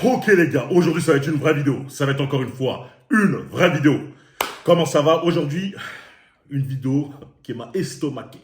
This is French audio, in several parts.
Ok les gars, aujourd'hui ça va être une vraie vidéo. Ça va être encore une fois une vraie vidéo. Comment ça va aujourd'hui? Une vidéo qui m'a estomaqué.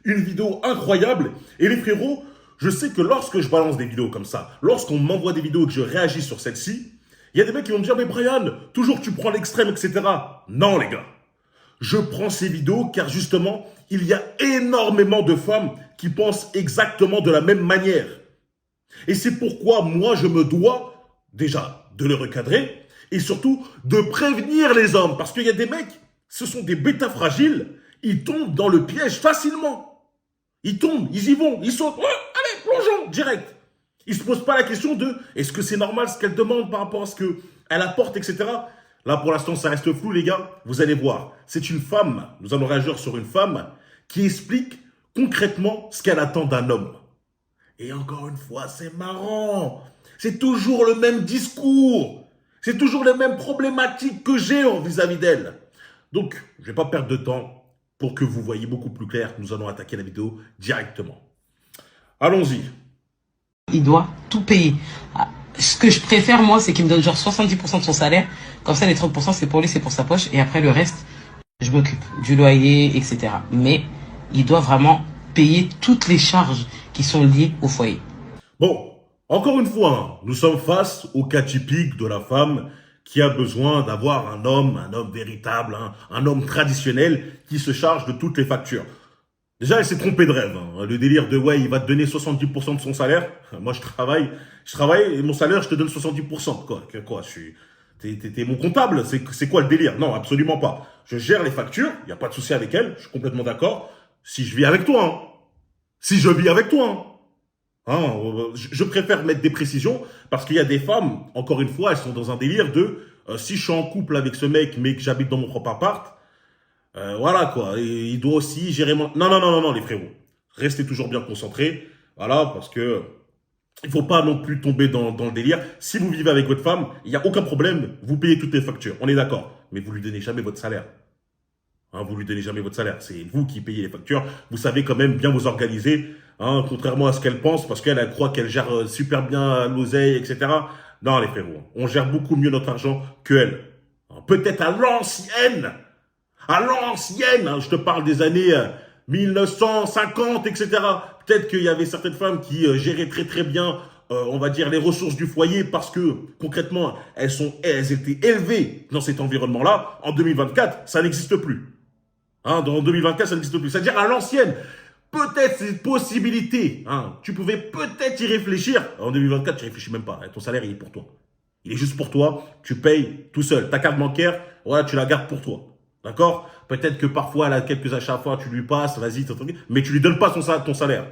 Une vidéo incroyable. Et les frérots, je sais que lorsque je balance des vidéos comme ça, lorsqu'on m'envoie des vidéos et que je réagis sur celle-ci, il y a des mecs qui vont me dire mais Brian, toujours tu prends l'extrême, etc. Non les gars. Je prends ces vidéos car justement, il y a énormément de femmes qui pensent exactement de la même manière. Et c'est pourquoi moi, je me dois déjà de les recadrer et surtout de prévenir les hommes. Parce qu'il y a des mecs, ce sont des bêtas fragiles, ils tombent dans le piège facilement. Ils tombent, ils y vont, ils sautent. Ouais, allez, plongeons, direct. Ils se posent pas la question de est-ce que c'est normal ce qu'elle demande par rapport à ce qu'elle apporte, etc. Là, pour l'instant, ça reste flou, les gars. Vous allez voir. C'est une femme, nous allons réagir sur une femme qui explique concrètement ce qu'elle attend d'un homme. Et encore une fois, c'est marrant. C'est toujours le même discours. C'est toujours les mêmes problématiques que j'ai vis-à-vis d'elle. Donc, je ne vais pas perdre de temps pour que vous voyez beaucoup plus clair. Nous allons attaquer la vidéo directement. Allons-y. Il doit tout payer. Ce que je préfère, moi, c'est qu'il me donne genre 70% de son salaire. Comme ça, les 30%, c'est pour lui, c'est pour sa poche. Et après, le reste, je m'occupe du loyer, etc. Mais il doit vraiment payer toutes les charges qui sont liées au foyer. Bon, encore une fois, nous sommes face au cas typique de la femme qui a besoin d'avoir un homme véritable, un homme traditionnel qui se charge de toutes les factures. Déjà, elle s'est trompée de rêve. Le délire de, ouais, il va te donner 70% de son salaire. Moi, je travaille et mon salaire, je te donne 70%. Quoi, t'es mon comptable. C'est quoi le délire? Non, absolument pas. Je gère les factures. Il n'y a pas de souci avec elle. Je suis complètement d'accord. Si je vis avec toi, hein. Si je vis avec toi, je préfère mettre des précisions parce qu'il y a des femmes, encore une fois, elles sont dans un délire de si je suis en couple avec ce mec mais que j'habite dans mon propre appart, voilà quoi, et il doit aussi gérer mon... Non, les frérots. Restez toujours bien concentrés, voilà, parce que il faut pas non plus tomber dans le délire. Si vous vivez avec votre femme, il n'y a aucun problème, vous payez toutes les factures, on est d'accord. Mais vous lui donnez jamais votre salaire. Vous lui donnez jamais votre salaire. C'est vous qui payez les factures. Vous savez quand même bien vous organiser, contrairement à ce qu'elle pense, parce qu'elle croit qu'elle gère super bien l'oseille, etc. Non, les frérots, on gère beaucoup mieux notre argent qu'elle. Peut-être à l'ancienne, je te parle des années 1950, etc. Peut-être qu'il y avait certaines femmes qui géraient très très bien, on va dire, les ressources du foyer parce que concrètement, elles étaient élevées dans cet environnement-là. En 2024, ça n'existe plus. Dans 2024, ça n'existe plus. C'est-à-dire à l'ancienne. Peut-être cette possibilité. Tu pouvais peut-être y réfléchir. En 2024, tu réfléchis même pas. Ton salaire, il est pour toi. Il est juste pour toi. Tu payes tout seul. Ta carte bancaire, voilà, tu la gardes pour toi. D'accord? Peut-être que parfois, elle a quelques achats à faire, tu lui passes, vas-y, mais tu lui donnes pas ton salaire.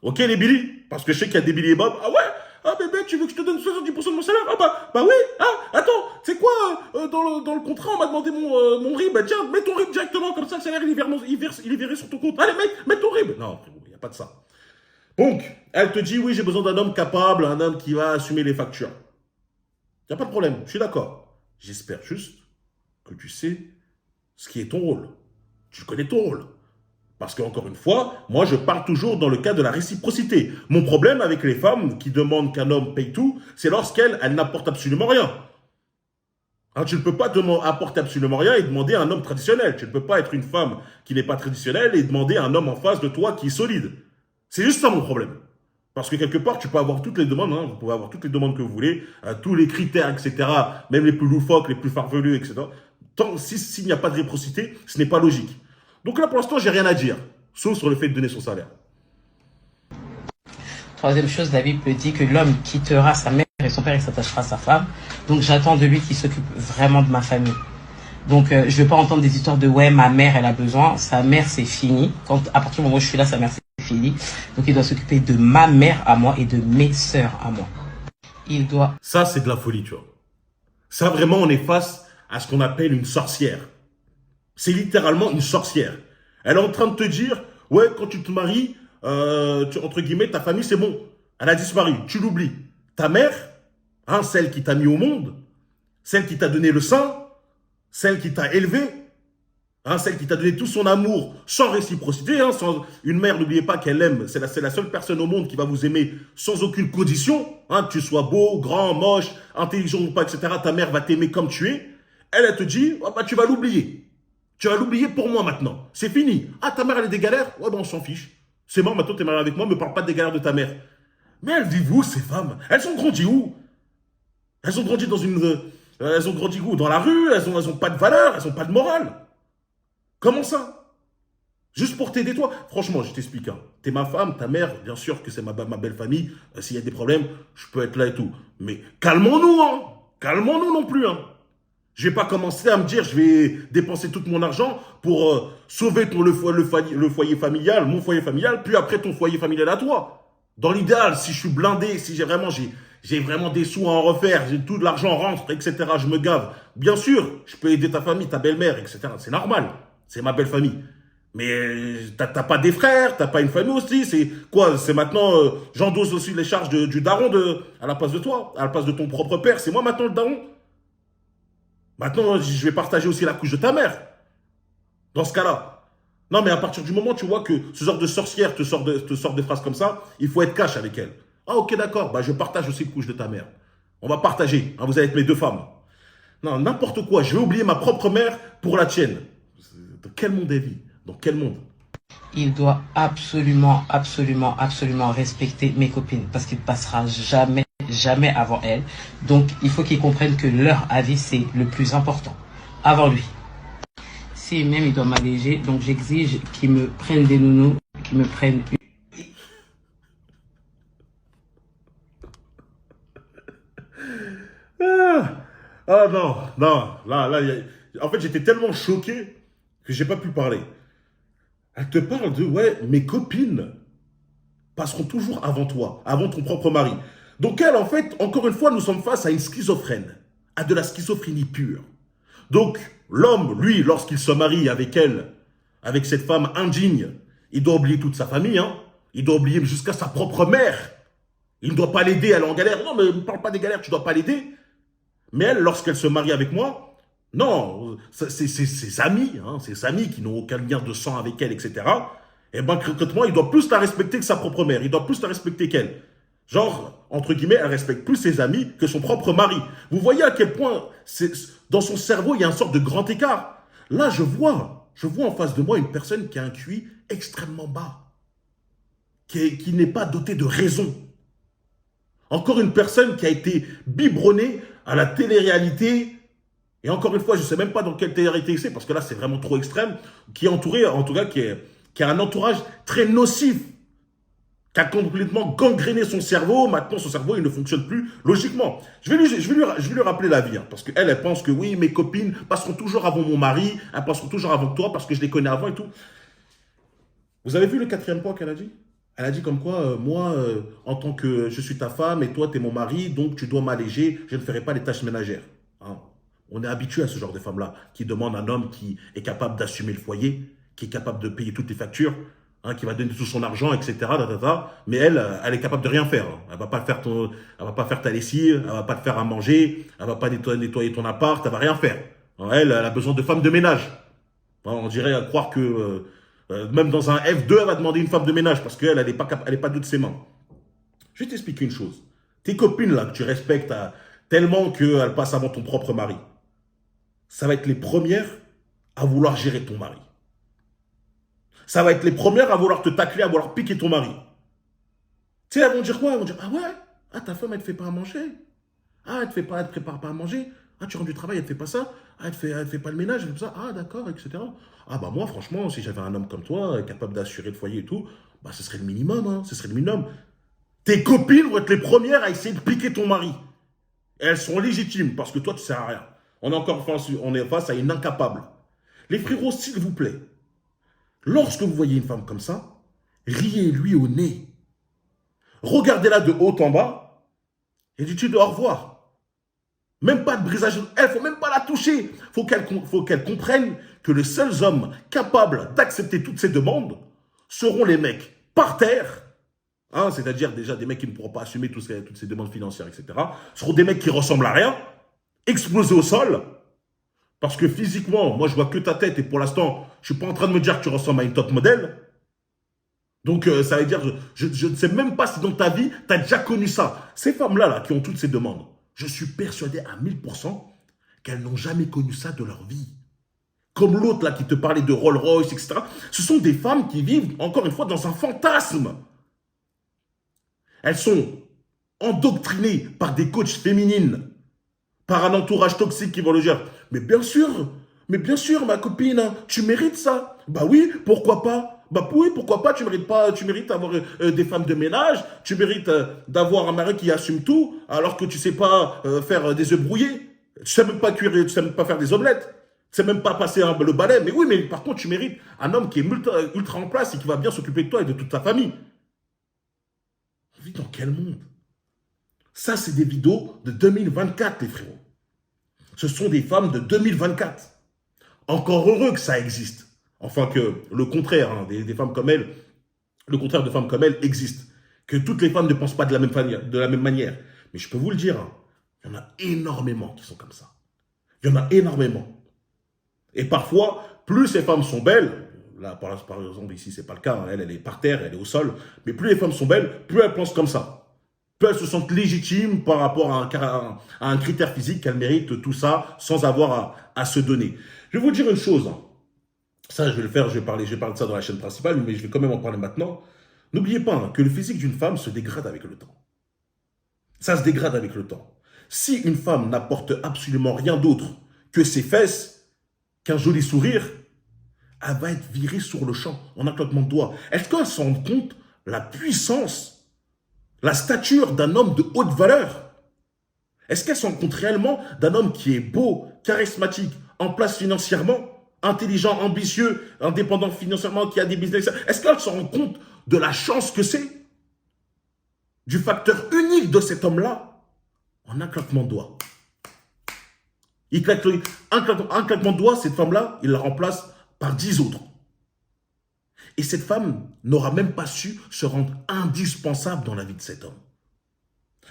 Ok, les Billy? Parce que je sais qu'il y a des Billy et Bob. Ah ouais? Ah bébé, tu veux que je te donne 70% de mon salaire? Ah bah oui. Attends, c'est quoi dans le contrat, on m'a demandé mon RIB. Bah tiens, mets ton RIB directement, comme ça le salaire il est viré sur ton compte. Allez mec, mets ton RIB. Non, il n'y a pas de ça. Donc, elle te dit oui, j'ai besoin d'un homme capable, un homme qui va assumer les factures. Il n'y a pas de problème, je suis d'accord. J'espère juste que tu sais ce qui est ton rôle. Tu connais ton rôle. Parce qu'encore une fois, moi je parle toujours dans le cas de la réciprocité. Mon problème avec les femmes qui demandent qu'un homme paye tout, c'est lorsqu'elles n'apportent absolument rien. Tu ne peux pas apporter absolument rien et demander à un homme traditionnel. Tu ne peux pas être une femme qui n'est pas traditionnelle et demander à un homme en face de toi qui est solide. C'est juste ça mon problème. Parce que quelque part, tu peux avoir toutes les demandes, vous pouvez avoir toutes les demandes que vous voulez, tous les critères, etc., même les plus loufoques, les plus farfelus, etc. S'il n'y a pas de réciprocité, ce n'est pas logique. Donc là, pour l'instant, j'ai rien à dire, sauf sur le fait de donner son salaire. Troisième chose, la Bible dit que l'homme quittera sa mère et son père et s'attachera à sa femme. Donc j'attends de lui qu'il s'occupe vraiment de ma famille. Donc je ne vais pas entendre des histoires de ouais, ma mère, elle a besoin. Sa mère, c'est fini. À partir du moment où je suis là, sa mère, c'est fini. Donc il doit s'occuper de ma mère à moi et de mes sœurs à moi. Il doit... Ça, c'est de la folie, tu vois. Ça, vraiment, on est face à ce qu'on appelle une sorcière. C'est littéralement une sorcière. Elle est en train de te dire, ouais, quand tu te maries, entre guillemets, ta famille, c'est bon. Elle a disparu, tu l'oublies. Ta mère, celle qui t'a mis au monde, celle qui t'a donné le sein, celle qui t'a élevé, Hein, celle qui t'a donné tout son amour sans réciprocité. Hein, sans... Une mère, n'oubliez pas qu'elle aime. C'est la seule personne au monde qui va vous aimer sans aucune condition. Hein, que tu sois beau, grand, moche, intelligent ou pas, etc. Ta mère va t'aimer comme tu es. Elle te dit, oh, bah, tu vas l'oublier. Tu vas l'oublier pour moi maintenant. C'est fini. Ah, ta mère, elle a des galères? Ouais, ben on s'en fiche. C'est mort, maintenant t'es marié avec moi, me parle pas des galères de ta mère. Mais elles vivent où, ces femmes? Elles ont grandi où? Elles ont grandi dans une... elles ont grandi où? Dans la rue? Elles ont pas de valeur, elles ont pas de morale. Comment ça? Juste pour t'aider toi? Franchement, je t'explique. Hein. T'es ma femme, ta mère, bien sûr que c'est ma belle famille. S'il y a des problèmes, je peux être là et tout. Mais calmons-nous, hein. Calmons-nous non plus, hein. Je vais pas commencer à me dire, je vais dépenser tout mon argent pour sauver le foyer familial, mon foyer familial, puis après ton foyer familial à toi. Dans l'idéal, si je suis blindé, si j'ai vraiment des sous à en refaire, j'ai tout de l'argent rentre, etc., je me gave. Bien sûr, je peux aider ta famille, ta belle-mère, etc. C'est normal. C'est ma belle famille. Mais t'as pas des frères, t'as pas une famille aussi. C'est quoi? C'est maintenant, j'endosse aussi les charges du daron à la place de toi, à la place de ton propre père. C'est moi maintenant le daron. Maintenant, je vais partager aussi la couche de ta mère. Dans ce cas-là. Non, mais à partir du moment, tu vois que ce genre de sorcière te sort des phrases comme ça, il faut être cash avec elle. Ah, ok, d'accord. Bah, je partage aussi la couche de ta mère. On va partager. Hein, vous allez être mes deux femmes. Non, n'importe quoi. Je vais oublier ma propre mère pour la tienne. Dans quel monde est vie? Dans quel monde? Il doit absolument, absolument, absolument respecter mes copines parce qu'il passera jamais, jamais avant elles. Donc, il faut qu'ils comprennent que leur avis, c'est le plus important avant lui. Si même il doit m'alléger, donc j'exige qu'ils me prennent des nounous, qu'ils me prennent une... Ah, ah non, non. En fait, j'étais tellement choqué que j'ai pas pu parler. Elle te parle de, ouais, mes copines passeront toujours avant toi, avant ton propre mari. Donc elle, en fait, encore une fois, nous sommes face à une schizophrène, à de la schizophrénie pure. Donc, l'homme, lui, lorsqu'il se marie avec elle, avec cette femme indigne, il doit oublier toute sa famille, hein. Il doit oublier jusqu'à sa propre mère. Il ne doit pas l'aider, elle est en galère. Non, mais ne parle pas des galères, tu ne dois pas l'aider. Mais elle, lorsqu'elle se marie avec moi, non, c'est ses amis, hein, ses amis qui n'ont aucun lien de sang avec elle, etc. Et ben, concrètement, il doit plus la respecter que sa propre mère. Il doit plus la respecter qu'elle. Genre, entre guillemets, elle respecte plus ses amis que son propre mari. Vous voyez à quel point, dans son cerveau, il y a une sorte de grand écart. Là, je vois en face de moi une personne qui a un QI extrêmement bas, qui n'est pas dotée de raison. Encore une personne qui a été biberonnée à la télé-réalité. Et encore une fois, je ne sais même pas dans quelle télé-réalité c'est, parce que là, c'est vraiment trop extrême, qui est entouré, en tout cas, qui a un entourage très nocif, qui a complètement gangréné son cerveau. Maintenant, son cerveau, il ne fonctionne plus logiquement. Je vais lui rappeler la vie, hein, parce qu'elle, elle pense que oui, mes copines passeront toujours avant mon mari, elles passeront toujours avant toi, parce que je les connais avant et tout. Vous avez vu le 4e point qu'elle a dit? Elle a dit comme quoi, moi, en tant que je suis ta femme et toi, tu es mon mari, donc tu dois m'alléger, je ne ferai pas les tâches ménagères. Hein. On est habitué à ce genre de femme-là, qui demande un homme qui est capable d'assumer le foyer, qui est capable de payer toutes les factures, hein, qui va donner tout son argent, etc. Mais elle est capable de rien faire. Hein. Elle va pas faire ta lessive, elle va pas te faire à manger, elle va pas nettoyer ton appart, elle va rien faire. Hein, elle a besoin de femme de ménage. Hein, on dirait à croire que même dans un F2, elle va demander une femme de ménage parce qu'elle n'est pas douée de ses mains. Je vais t'expliquer une chose. Tes copines là que tu respectes tellement qu'elles passent avant ton propre mari, ça va être les premières à vouloir gérer ton mari. Ça va être les premières à vouloir te tacler, à vouloir piquer ton mari. Tu sais, elles vont dire quoi? Elles vont dire, ah ouais, ah ta femme, elle te fait pas à manger. Ah, elle te prépare pas à manger. Ah, tu rentres du travail, elle te fait pas ça. Ah, elle te fait pas le ménage, elle fait ça. Ah, d'accord, etc. Ah, bah moi, franchement, si j'avais un homme comme toi, capable d'assurer le foyer et tout, bah ce serait le minimum, hein, ce serait le minimum. Tes copines vont être les premières à essayer de piquer ton mari. Et elles sont légitimes, parce que toi, tu sers à rien. On est face à une incapable. Les frérots, s'il vous plaît, lorsque vous voyez une femme comme ça, riez-lui au nez. Regardez-la de haut en bas et dites-lui au revoir. Même pas de brisage. Il ne faut même pas la toucher. Faut qu'elle comprenne que les seuls hommes capables d'accepter toutes ces demandes seront les mecs par terre, hein, c'est-à-dire déjà des mecs qui ne pourront pas assumer toutes ces demandes financières, etc. Seront des mecs qui ressemblent à rien, explosés au sol, Parce que physiquement, moi, je vois que ta tête et pour l'instant, je suis pas en train de me dire que tu ressembles à une top modèle. Donc, ça veut dire, je ne sais même pas si dans ta vie, tu as déjà connu ça. Ces femmes-là, là, qui ont toutes ces demandes, je suis persuadé à 1000% qu'elles n'ont jamais connu ça de leur vie. Comme l'autre, là, qui te parlait de Rolls-Royce, etc. Ce sont des femmes qui vivent, encore une fois, dans un fantasme. Elles sont endoctrinées par des coachs féminines, par un entourage toxique qui vont le dire. Mais bien sûr, ma copine, hein, tu mérites ça. Bah oui, pourquoi pas? Bah oui, pourquoi pas? Tu mérites d'avoir des femmes de ménage, tu mérites d'avoir un mari qui assume tout, alors que tu sais pas faire des œufs brouillés, tu sais même pas cuire, tu sais même pas faire des omelettes, tu sais même pas passer le balai. Mais oui, mais par contre, tu mérites un homme qui est ultra en place et qui va bien s'occuper de toi et de toute ta famille. On vit dans quel monde? Ça, c'est des vidéos de 2024, les frérots. Ce sont des femmes de 2024. Encore heureux que ça existe. Enfin que le contraire, hein, des femmes comme elle, le contraire de femmes comme elle existe. Que toutes les femmes ne pensent pas de la même manière. Mais je peux vous le dire, hein, il y en a énormément qui sont comme ça. Il y en a énormément. Et parfois, plus ces femmes sont belles, là par exemple ici c'est pas le cas, hein, elle est par terre, elle est au sol, mais plus les femmes sont belles, plus elles pensent comme ça. Plus elles se sentent légitimes par rapport à un critère physique qu'elles méritent tout ça sans avoir à se donner. Je vais vous dire une chose, hein. Ça je vais le faire, je vais parler de ça dans la chaîne principale, mais je vais quand même en parler maintenant. N'oubliez pas hein, que le physique d'une femme se dégrade avec le temps. Ça se dégrade avec le temps. Si une femme n'apporte absolument rien d'autre que ses fesses, qu'un joli sourire, elle va être virée sur le champ, en un claquement de doigts. Est-ce qu'elle se rend compte la puissance, la stature d'un homme de haute valeur? Est-ce qu'elle se rend compte réellement d'un homme qui est beau, charismatique, en place financièrement, intelligent, ambitieux, indépendant financièrement, qui a des business? Est-ce qu'elle se rend compte de la chance que c'est? Du facteur unique de cet homme-là? En un claquement de doigts. Un claquement de doigts, cette femme-là, il la remplace par 10 autres. Et cette femme n'aura même pas su se rendre indispensable dans la vie de cet homme.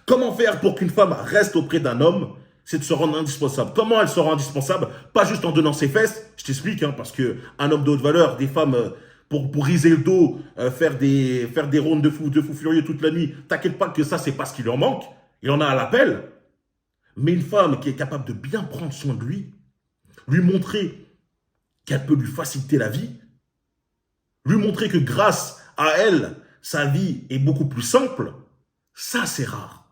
Comment faire pour qu'une femme reste auprès d'un homme? C'est de se rendre indispensable. Comment elle se rend indispensable? Pas juste en donnant ses fesses. Je t'explique, hein, parce qu'un homme de haute valeur, des femmes, pour riser le dos, faire des rondes de fou furieux toute la nuit, t'inquiète pas que ça, c'est pas ce qui lui en manque. Il en a à l'appel. Mais une femme qui est capable de bien prendre soin de lui montrer qu'elle peut lui faciliter la vie, lui montrer que grâce à elle, sa vie est beaucoup plus simple, ça c'est rare.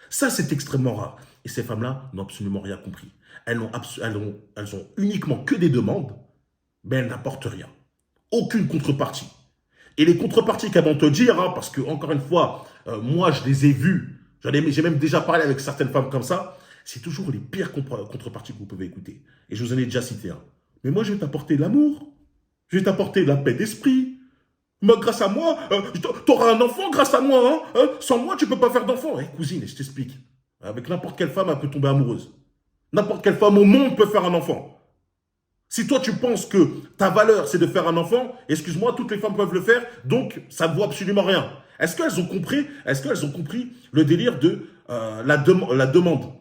Ça c'est extrêmement rare. Et ces femmes-là n'ont absolument rien compris. Elles ont uniquement que des demandes, mais elles n'apportent rien. Aucune contrepartie. Et les contreparties qu'elles vont te dire, hein, parce que encore une fois, moi je les ai vues, j'ai même déjà parlé avec certaines femmes comme ça, c'est toujours les pires contreparties que vous pouvez écouter. Et je vous en ai déjà cité un. Mais moi je vais t'apporter de l'amour, je vais t'apporter de la paix d'esprit. Mais grâce à moi, t'auras un enfant grâce à moi. Hein. Sans moi, tu peux pas faire d'enfant. Cousine, je t'explique. Avec n'importe quelle femme, elle peut tomber amoureuse. N'importe quelle femme au monde peut faire un enfant. Si toi, tu penses que ta valeur, c'est de faire un enfant, excuse-moi, toutes les femmes peuvent le faire, donc ça ne vaut absolument rien. Est-ce qu'elles ont compris le délire de la demande?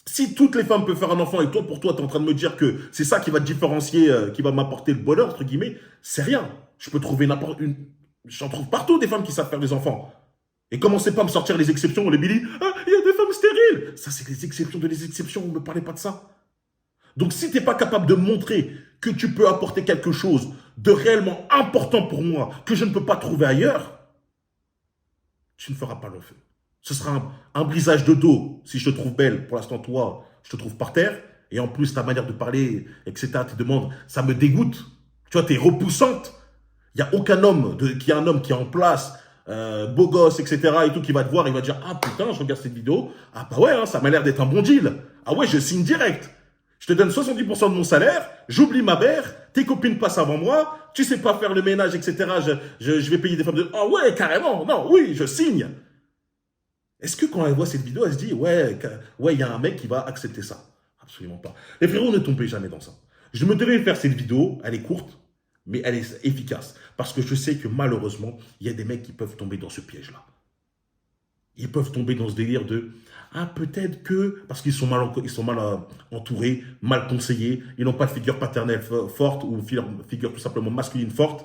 Si toutes les femmes peuvent faire un enfant et toi, pour toi, tu es en train de me dire que c'est ça qui va te différencier, qui va m'apporter le bonheur, entre guillemets, c'est rien. Je peux trouver j'en trouve partout des femmes qui savent faire des enfants. Et commencez pas à me sortir les exceptions, les Billy. Ah, il y a des femmes stériles. Ça, c'est les exceptions de les exceptions. Ne me parlez pas de ça. Donc, si tu n'es pas capable de montrer que tu peux apporter quelque chose de réellement important pour moi, que je ne peux pas trouver ailleurs, tu ne feras pas long feu. Ce sera un brisage de dos si je te trouve belle. Pour l'instant, toi, je te trouve par terre. Et en plus, ta manière de parler, etc., tes demandes, ça me dégoûte. Tu vois, tu es repoussante. Il n'y a aucun homme qui est en place, beau gosse, etc., et tout, qui va te voir, il va te dire, ah putain, je regarde cette vidéo. Ah bah ouais, hein, ça m'a l'air d'être un bon deal. Ah ouais, je signe direct. Je te donne 70% de mon salaire, j'oublie ma mère, tes copines passent avant moi, tu sais pas faire le ménage, etc., je vais payer des femmes de... Ah ouais, carrément, non, oui, je signe. Est-ce que quand elle voit cette vidéo, elle se dit, ouais, il y a un mec qui va accepter ça? Absolument pas. Les frérots, ne tombez jamais dans ça. Je me devais faire cette vidéo, elle est courte, mais elle est efficace. Parce que je sais que malheureusement, il y a des mecs qui peuvent tomber dans ce piège-là. Ils peuvent tomber dans ce délire de, Ah, peut-être que, parce qu'ils sont mal, entourés, mal conseillés, ils n'ont pas de figure paternelle forte ou figure tout simplement masculine forte.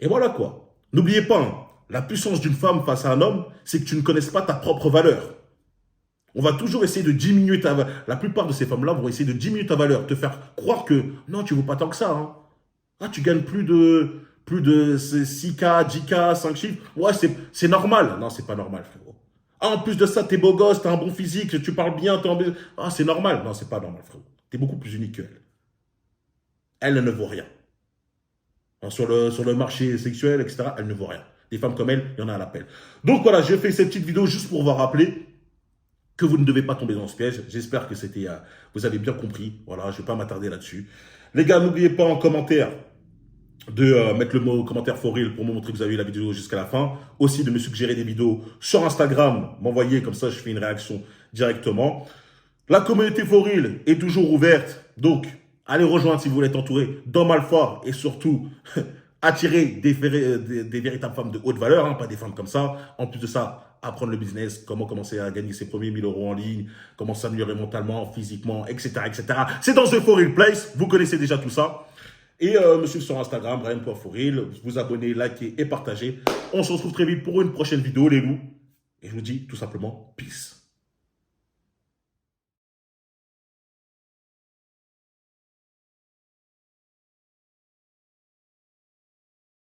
Et voilà quoi. N'oubliez pas, hein, la puissance d'une femme face à un homme, c'est que tu ne connaisses pas ta propre valeur. On va toujours essayer de diminuer ta valeur. La plupart de ces femmes-là vont essayer de diminuer ta valeur, te faire croire que non, tu ne vaux pas tant que ça. Hein. Ah, tu gagnes plus de 6K, 10K, 5 chiffres. Ouais, c'est normal. Non, c'est pas normal, frérot. Ah, en plus de ça, t'es beau gosse, t'as un bon physique, tu parles bien, Ah, c'est normal. Non, c'est pas normal, frérot. T'es beaucoup plus unique qu'elle. Elle ne vaut rien. Hein, sur le marché sexuel, etc., elle ne vaut rien. Des femmes comme elle, il y en a à l'appel. Donc voilà, j'ai fait cette petite vidéo juste pour vous rappeler que vous ne devez pas tomber dans ce piège. J'espère que vous avez bien compris. Voilà, je ne vais pas m'attarder là-dessus. Les gars, n'oubliez pas en commentaire de mettre le mot commentaire for real pour me montrer que vous avez vu la vidéo jusqu'à la fin. Aussi de me suggérer des vidéos sur Instagram, m'envoyer, comme ça je fais une réaction directement. La communauté for real est toujours ouverte, donc allez rejoindre si vous voulez être entouré d'hommes alpha et surtout attirer des véritables femmes de haute valeur, hein, pas des femmes comme ça. En plus de ça, apprendre le business, comment commencer à gagner ses premiers 1000 € en ligne, comment s'améliorer mentalement, physiquement, etc. etc. C'est dans The For Real Place, vous connaissez déjà tout ça. Et me suivre sur Instagram, Brian.forreal, vous abonner, liker et partager. On se retrouve très vite pour une prochaine vidéo, les loups. Et je vous dis tout simplement, peace.